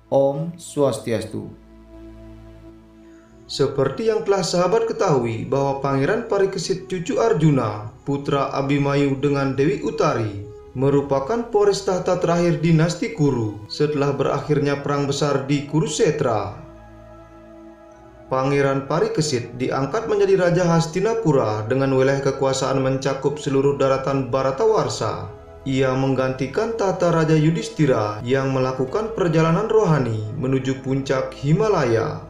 Om Swastiastu. Seperti yang telah sahabat ketahui bahwa Pangeran Parikesit cucu Arjuna, putra Abimayu dengan Dewi Utari, merupakan pewaris tahta terakhir dinasti Kuru setelah berakhirnya perang besar di Kurusetra. Pangeran Parikesit diangkat menjadi Raja Hastinapura dengan wilayah kekuasaan mencakup seluruh daratan Bharatawarsha. Ia menggantikan tahta Raja Yudhistira yang melakukan perjalanan rohani menuju puncak Himalaya.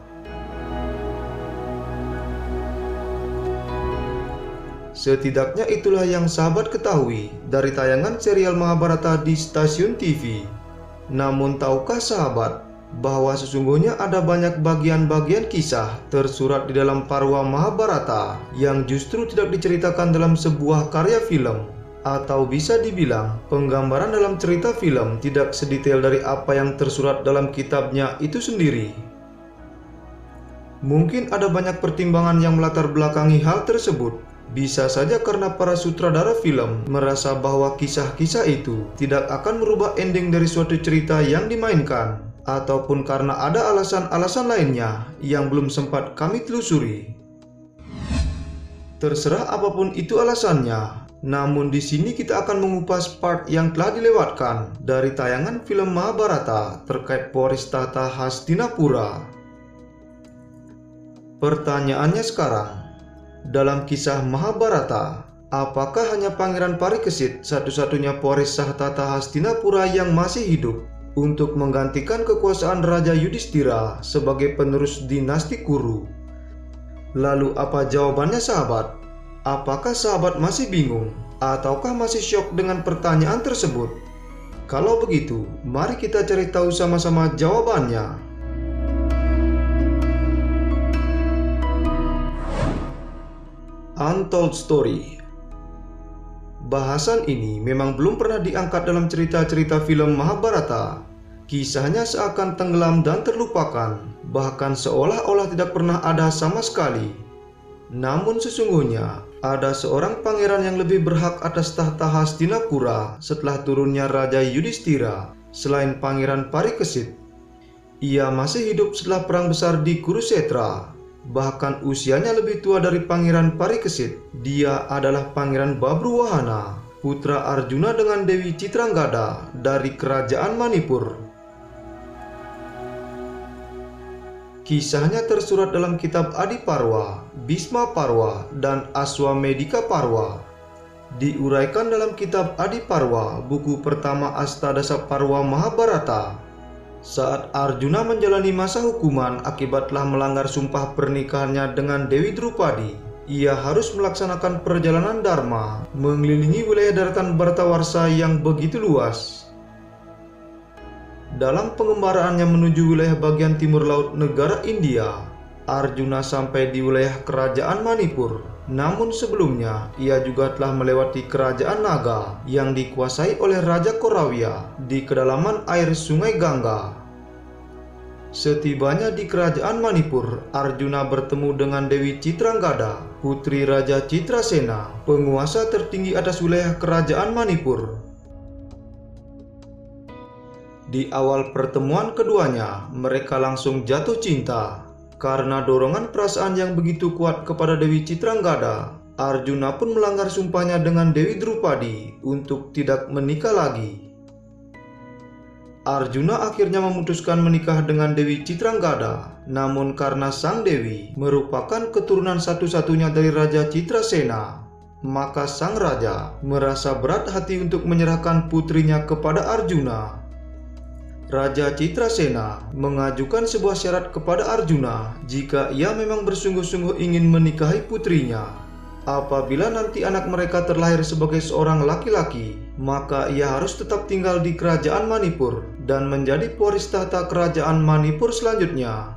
Setidaknya itulah yang sahabat ketahui dari tayangan serial Mahabharata di stasiun TV. Namun tahukah sahabat bahwa sesungguhnya ada banyak bagian-bagian kisah tersurat di dalam Parwa Mahabharata yang justru tidak diceritakan dalam sebuah karya film? Atau bisa dibilang penggambaran dalam cerita film tidak sedetail dari apa yang tersurat dalam kitabnya itu sendiri. Mungkin ada banyak pertimbangan yang melatar belakangi hal tersebut. Bisa saja karena para sutradara film merasa bahwa kisah-kisah itu tidak akan merubah ending dari suatu cerita yang dimainkan, ataupun karena ada alasan-alasan lainnya yang belum sempat kami telusuri. Terserah apapun itu alasannya, namun di sini kita akan mengupas part yang telah dilewatkan dari tayangan film Mahabharata terkait pewaris tahta Hastinapura. Pertanyaannya sekarang, dalam kisah Mahabharata, apakah hanya Pangeran Parikesit satu-satunya pewaris sah tahta Hastinapura yang masih hidup untuk menggantikan kekuasaan Raja Yudhistira sebagai penerus dinasti Kuru? Lalu apa jawabannya sahabat? Apakah sahabat masih bingung ataukah masih syok dengan pertanyaan tersebut? Kalau begitu, mari kita cari tahu sama-sama jawabannya. Untold Story. Bahasan ini memang belum pernah diangkat dalam cerita-cerita film Mahabharata. Kisahnya seakan tenggelam dan terlupakan, bahkan seolah-olah tidak pernah ada sama sekali. Namun sesungguhnya ada seorang pangeran yang lebih berhak atas tahta Hastinapura setelah turunnya Raja Yudhistira selain Pangeran Parikesit. Ia masih hidup setelah perang besar di Kurusetra. Bahkan usianya lebih tua dari Pangeran Parikesit. Dia adalah Pangeran Babruwahana, putra Arjuna dengan Dewi Citrangada dari kerajaan Manipur. Kisahnya tersurat dalam kitab Adiparwa, Bhisma Parwa, dan Aswamedika Parwa. Diuraikan dalam kitab Adiparwa, buku pertama Astadasa Parwa Mahabharata. Saat Arjuna menjalani masa hukuman akibat telah melanggar sumpah pernikahannya dengan Dewi Drupadi, ia harus melaksanakan perjalanan dharma mengelilingi wilayah daratan Bharatawarsha yang begitu luas. Dalam pengembaraannya menuju wilayah bagian timur laut negara India, Arjuna sampai di wilayah kerajaan Manipur. Namun sebelumnya, ia juga telah melewati kerajaan Naga yang dikuasai oleh Raja Koravya di kedalaman air sungai Gangga. Setibanya di kerajaan Manipur, Arjuna bertemu dengan Dewi Citrangada, putri Raja Citrasena, penguasa tertinggi atas wilayah kerajaan Manipur. Di awal pertemuan keduanya, mereka langsung jatuh cinta. Karena dorongan perasaan yang begitu kuat kepada Dewi Citrangada, Arjuna pun melanggar sumpahnya dengan Dewi Drupadi untuk tidak menikah lagi. Arjuna akhirnya memutuskan menikah dengan Dewi Citrangada, namun karena sang Dewi merupakan keturunan satu-satunya dari Raja Citrasena, maka sang raja merasa berat hati untuk menyerahkan putrinya kepada Arjuna. Raja Citrasena mengajukan sebuah syarat kepada Arjuna jika ia memang bersungguh-sungguh ingin menikahi putrinya. Apabila nanti anak mereka terlahir sebagai seorang laki-laki, maka ia harus tetap tinggal di kerajaan Manipur dan menjadi pewaris tahta kerajaan Manipur selanjutnya.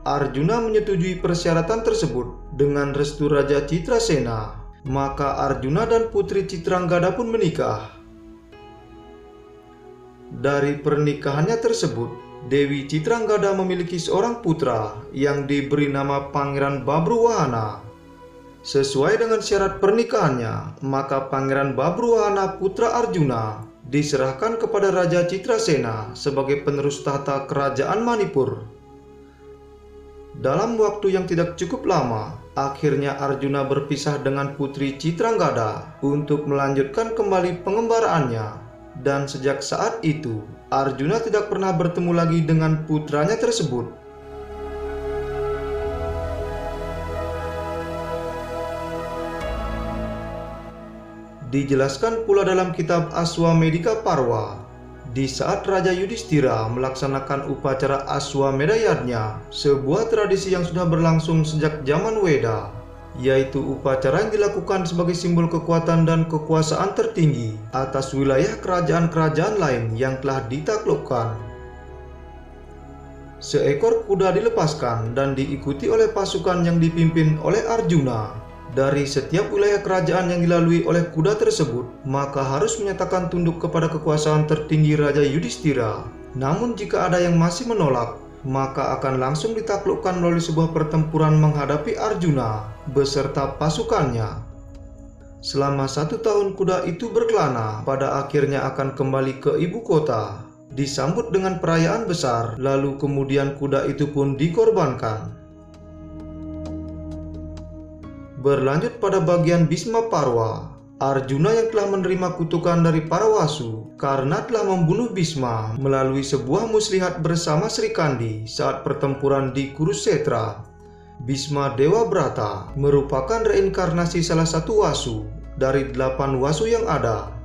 Arjuna menyetujui persyaratan tersebut dengan restu Raja Citrasena, maka Arjuna dan putri Citrangada pun menikah. Dari pernikahannya tersebut, Dewi Citrangada memiliki seorang putra yang diberi nama Pangeran Babruwahana. Sesuai dengan syarat pernikahannya, maka Pangeran Babruwahana putra Arjuna diserahkan kepada Raja Citrasena sebagai penerus tahta kerajaan Manipur. Dalam waktu yang tidak cukup lama, akhirnya Arjuna berpisah dengan Putri Citranggada untuk melanjutkan kembali pengembaraannya. Dan sejak saat itu, Arjuna tidak pernah bertemu lagi dengan putranya tersebut. Dijelaskan pula dalam kitab Aswamedika Parwa, di saat Raja Yudhistira melaksanakan upacara Aswamedayadnya, sebuah tradisi yang sudah berlangsung sejak zaman Weda, yaitu upacara yang dilakukan sebagai simbol kekuatan dan kekuasaan tertinggi atas wilayah kerajaan-kerajaan lain yang telah ditaklukkan. Seekor kuda dilepaskan dan diikuti oleh pasukan yang dipimpin oleh Arjuna. Dari setiap wilayah kerajaan yang dilalui oleh kuda tersebut, maka harus menyatakan tunduk kepada kekuasaan tertinggi Raja Yudhistira. Namun jika ada yang masih menolak, maka akan langsung ditaklukkan melalui sebuah pertempuran menghadapi Arjuna beserta pasukannya. Selama 1 tahun kuda itu berkelana, pada akhirnya akan kembali ke ibu kota, disambut dengan perayaan besar, lalu kemudian kuda itu pun dikorbankan. Berlanjut pada bagian Bhisma Parwa, Arjuna yang telah menerima kutukan dari para wasu karena telah membunuh Bhisma melalui sebuah muslihat bersama Sri Kandi saat pertempuran di Kurusetra. Bhisma Dewa Brata merupakan reinkarnasi salah satu wasu dari 8 wasu yang ada.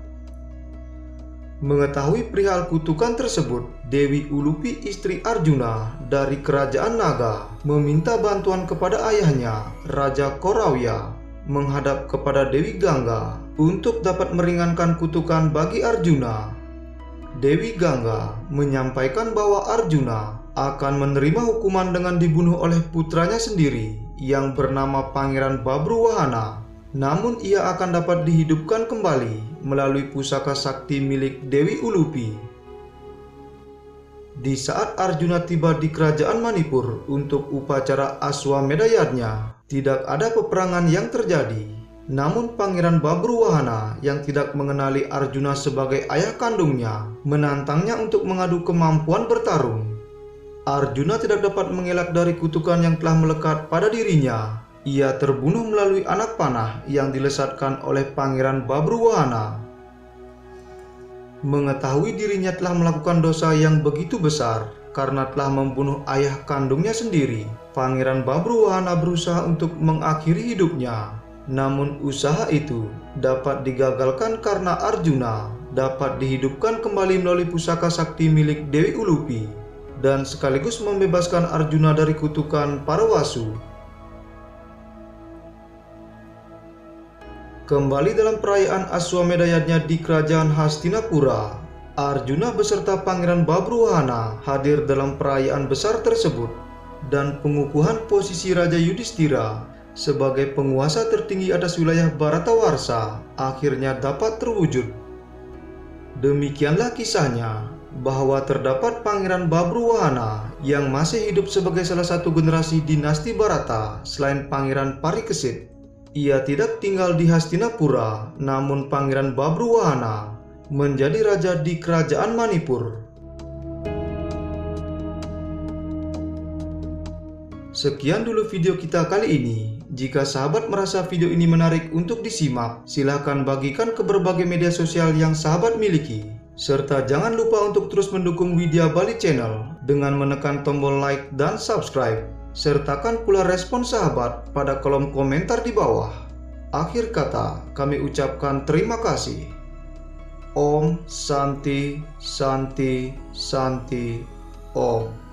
Mengetahui perihal kutukan tersebut, Dewi Ulupi istri Arjuna dari kerajaan Naga meminta bantuan kepada ayahnya, Raja Korawya, menghadap kepada Dewi Gangga untuk dapat meringankan kutukan bagi Arjuna. Dewi Gangga menyampaikan bahwa Arjuna akan menerima hukuman dengan dibunuh oleh putranya sendiri yang bernama Pangeran Babruwahana. Namun ia akan dapat dihidupkan kembali melalui pusaka sakti milik Dewi Ulupi. Di saat Arjuna tiba di kerajaan Manipur untuk upacara Aswamedayadnya, tidak ada peperangan yang terjadi. Namun Pangeran Babruwahana yang tidak mengenali Arjuna sebagai ayah kandungnya menantangnya untuk mengadu kemampuan bertarung. Arjuna tidak dapat mengelak dari kutukan yang telah melekat pada dirinya. Ia terbunuh melalui anak panah yang dilesatkan oleh Pangeran Babruwahana. Mengetahui dirinya telah melakukan dosa yang begitu besar karena telah membunuh ayah kandungnya sendiri, Pangeran Babruwahana berusaha untuk mengakhiri hidupnya. Namun usaha itu dapat digagalkan karena Arjuna dapat dihidupkan kembali melalui pusaka sakti milik Dewi Ulupi dan sekaligus membebaskan Arjuna dari kutukan para wasu. Kembali dalam perayaan Aswamedayadnya di kerajaan Hastinapura, Arjuna beserta Pangeran Babruwahana hadir dalam perayaan besar tersebut, dan pengukuhan posisi Raja Yudhistira sebagai penguasa tertinggi atas wilayah Bharatawarsha akhirnya dapat terwujud. Demikianlah kisahnya, bahwa terdapat Pangeran Babruwahana yang masih hidup sebagai salah satu generasi dinasti Bharata selain Pangeran Parikesit. Ia tidak tinggal di Hastinapura, namun Pangeran Babruwahana menjadi raja di kerajaan Manipur. Sekian dulu video kita kali ini. Jika sahabat merasa video ini menarik untuk disimak, silakan bagikan ke berbagai media sosial yang sahabat miliki. Serta jangan lupa untuk terus mendukung Widya Bali Channel dengan menekan tombol like dan subscribe. Sertakan pula respon sahabat pada kolom komentar di bawah. Akhir kata, kami ucapkan terima kasih. Om Santi Santi Santi Om.